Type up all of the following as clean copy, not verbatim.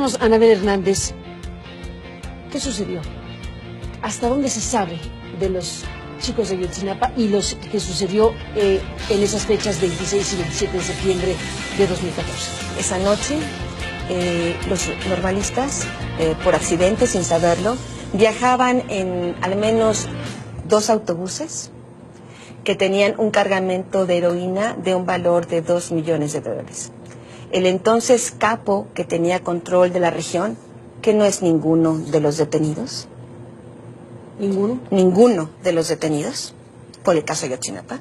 Cuéntanos, Anabel Hernández, ¿qué sucedió? ¿Hasta dónde se sabe de los chicos de Ayotzinapa y lo que sucedió en esas fechas 26 y 27 de septiembre de 2014? Esa noche, los normalistas, por accidente, sin saberlo, viajaban en al menos 2 autobuses que tenían un cargamento de heroína de un valor de $2 millones. El entonces capo que tenía control de la región, que no es ninguno de los detenidos. ¿Ninguno? Ninguno de los detenidos por el caso Ayotzinapa.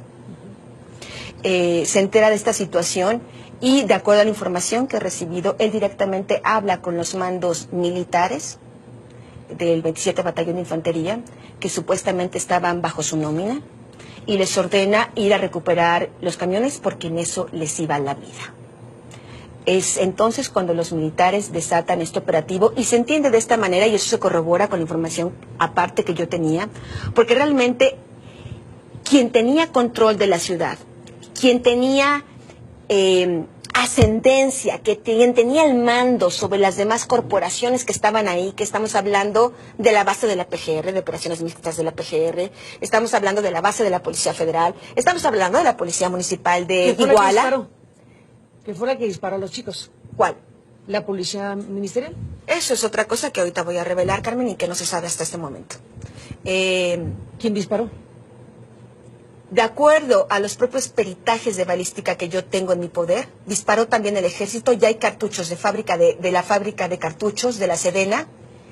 Se entera de esta situación y, de acuerdo a la información que he recibido, él directamente habla con los mandos militares del 27 Batallón de Infantería, que supuestamente estaban bajo su nómina, y les ordena ir a recuperar los camiones porque en eso les iba la vida. Es entonces cuando los militares desatan este operativo y se entiende de esta manera, y eso se corrobora con la información aparte que yo tenía, porque realmente quien tenía control de la ciudad, quien tenía ascendencia, quien tenía el mando sobre las demás corporaciones que estaban ahí, que estamos hablando de la base de la PGR, de operaciones mixtas de la PGR, estamos hablando de la base de la Policía Federal, estamos hablando de la Policía Municipal de Iguala. ¿Qué fue la que disparó a los chicos? ¿Cuál? ¿La policía ministerial? Eso es otra cosa que ahorita voy a revelar, Carmen, y que no se sabe hasta este momento. ¿Quién disparó? De acuerdo a los propios peritajes de balística que yo tengo en mi poder, disparó también el ejército. Ya hay cartuchos de la fábrica de cartuchos de la Sedena,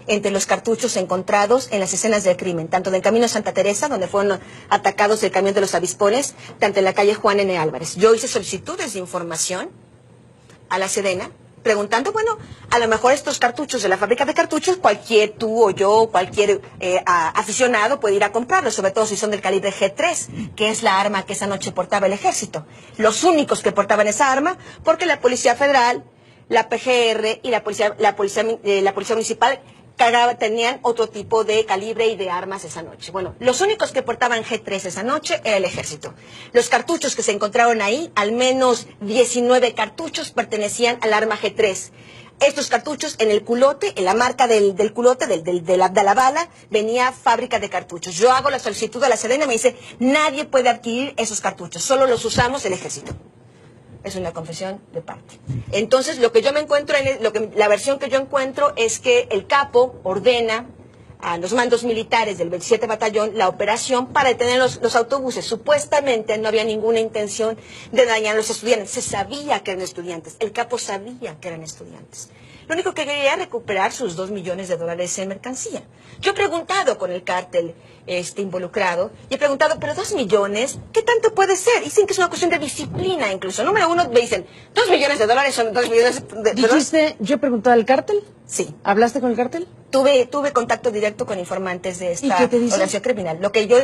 entre los cartuchos encontrados en las escenas del crimen, tanto del camino Santa Teresa, donde fueron atacados el camión de los avispones, tanto en la calle Juan N. Álvarez. Yo hice solicitudes de información a la Sedena, preguntando, bueno, a lo mejor estos cartuchos de la fábrica de cartuchos, tú o yo, cualquier aficionado puede ir a comprarlos, sobre todo si son del calibre G3, que es la arma que esa noche portaba el ejército. Los únicos que portaban esa arma, porque la Policía Federal, la PGR y la Policía Municipal tenían otro tipo de calibre y de armas esa noche. Bueno, los únicos que portaban G3 esa noche era el ejército. Los cartuchos que se encontraron ahí, al menos 19 cartuchos pertenecían al arma G3. Estos cartuchos en el culote, en la marca del culote, de la bala, venía fábrica de cartuchos. Yo hago la solicitud a la Sedena y me dice, nadie puede adquirir esos cartuchos, solo los usamos el ejército. Es una confesión de parte. Entonces, lo que yo me encuentro, la versión que yo encuentro es que el capo ordena a los mandos militares del 27 Batallón la operación para detener los autobuses. Supuestamente no había ninguna intención de dañar a los estudiantes. Se sabía que eran estudiantes. El capo sabía que eran estudiantes. Lo único que quería era recuperar sus $2 millones en mercancía. Yo he preguntado con el cártel involucrado, y he preguntado, pero $2 millones, ¿qué tanto puede ser? Dicen que es una cuestión de disciplina incluso. Número uno, me dicen, $2 millones son $2 millones de... ¿Dijiste, yo he preguntado al cártel? Sí. ¿Hablaste con el cártel? Tuve contacto directo con informantes de esta organización criminal. Lo que yo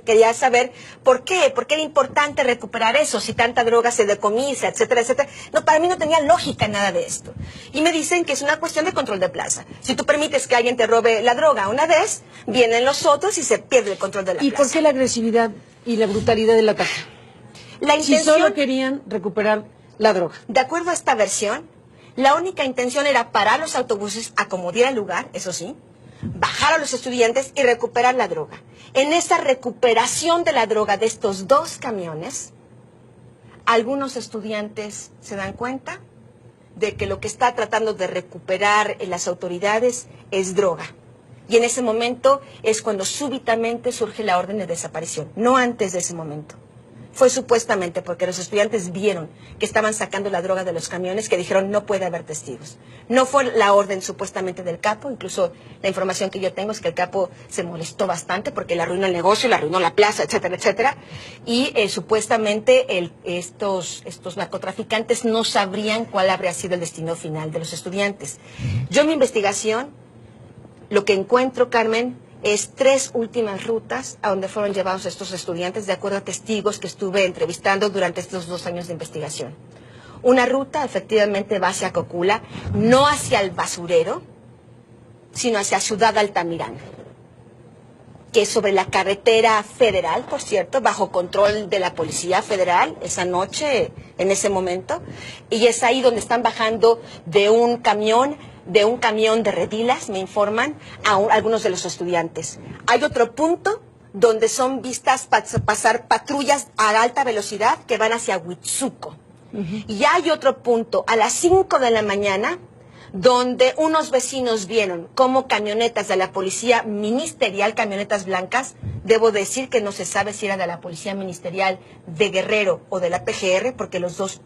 quería saber por qué era importante recuperar eso, si tanta droga se decomisa, etcétera, etcétera. No, para mí no tenía lógica nada de esto. Y me dicen que es una cuestión de control de plaza. Si tú permites que alguien te robe la droga una vez, vienen los otros y se pierde el control de la plaza. ¿Y por qué la agresividad y la brutalidad del ataque? La intención... Si solo querían recuperar la droga. De acuerdo a esta versión, la única intención era parar los autobuses, acomodar el lugar, eso sí, bajar a los estudiantes y recuperar la droga. En esa recuperación de la droga de estos 2 camiones, algunos estudiantes se dan cuenta de que lo que está tratando de recuperar en las autoridades es droga. Y en ese momento es cuando súbitamente surge la orden de desaparición, no antes de ese momento. Fue supuestamente porque los estudiantes vieron que estaban sacando la droga de los camiones, que dijeron no puede haber testigos. No fue la orden supuestamente del capo, incluso la información que yo tengo es que el capo se molestó bastante porque le arruinó el negocio, le arruinó la plaza, etcétera, etcétera. Y supuestamente estos narcotraficantes no sabrían cuál habría sido el destino final de los estudiantes. Yo en mi investigación, lo que encuentro, Carmen, es 3 últimas rutas a donde fueron llevados estos estudiantes, de acuerdo a testigos que estuve entrevistando durante estos 2 años de investigación. Una ruta, efectivamente, va hacia Cocula, no hacia el basurero, sino hacia Ciudad Altamirano, que sobre la carretera federal, por cierto, bajo control de la Policía Federal, esa noche, en ese momento, y es ahí donde están bajando de un camión de redilas, me informan, algunos de los estudiantes. Hay otro punto donde son vistas pasar patrullas a alta velocidad que van hacia Huitzuco. Y hay otro punto a las 5 de la mañana donde unos vecinos vieron cómo camionetas de la policía ministerial, camionetas blancas, debo decir que no se sabe si era de la policía ministerial de Guerrero o de la PGR, porque las dos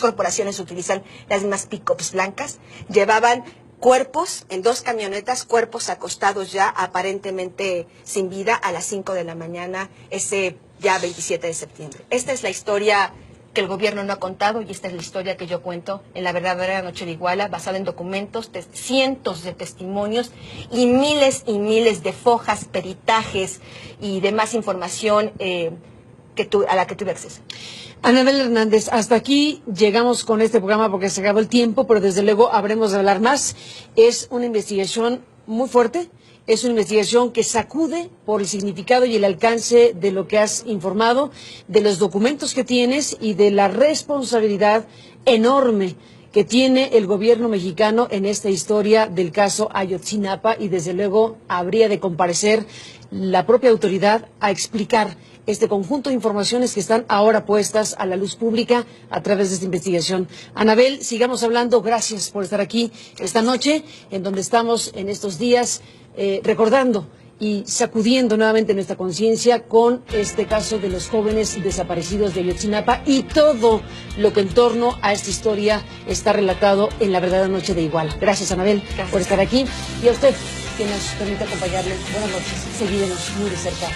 corporaciones utilizan las mismas pick-ups blancas, llevaban cuerpos en 2 camionetas, cuerpos acostados ya aparentemente sin vida a las 5 de la mañana, ese ya 27 de septiembre. Esta es la historia que el gobierno no ha contado y esta es la historia que yo cuento en La Verdadera Noche de Iguala, basada en documentos, cientos de testimonios y miles de fojas, peritajes y demás información a la que tuve acceso. Anabel Hernández, hasta aquí llegamos con este programa porque se acabó el tiempo, pero desde luego habremos de hablar más. Es una investigación muy fuerte. Es una investigación que sacude por el significado y el alcance de lo que has informado, de los documentos que tienes y de la responsabilidad enorme que tiene el gobierno mexicano en esta historia del caso Ayotzinapa, y desde luego habría de comparecer la propia autoridad a explicar este conjunto de informaciones que están ahora puestas a la luz pública a través de esta investigación. Anabel, sigamos hablando. Gracias por estar aquí esta noche, en donde estamos en estos días recordando y sacudiendo nuevamente nuestra conciencia con este caso de los jóvenes desaparecidos de Ayotzinapa y todo lo que en torno a esta historia está relatado en La Verdadera Noche de Iguala. Gracias, Anabel, por estar aquí, y a usted que nos permite acompañarle. Buenas noches. Seguídenos muy de cerca.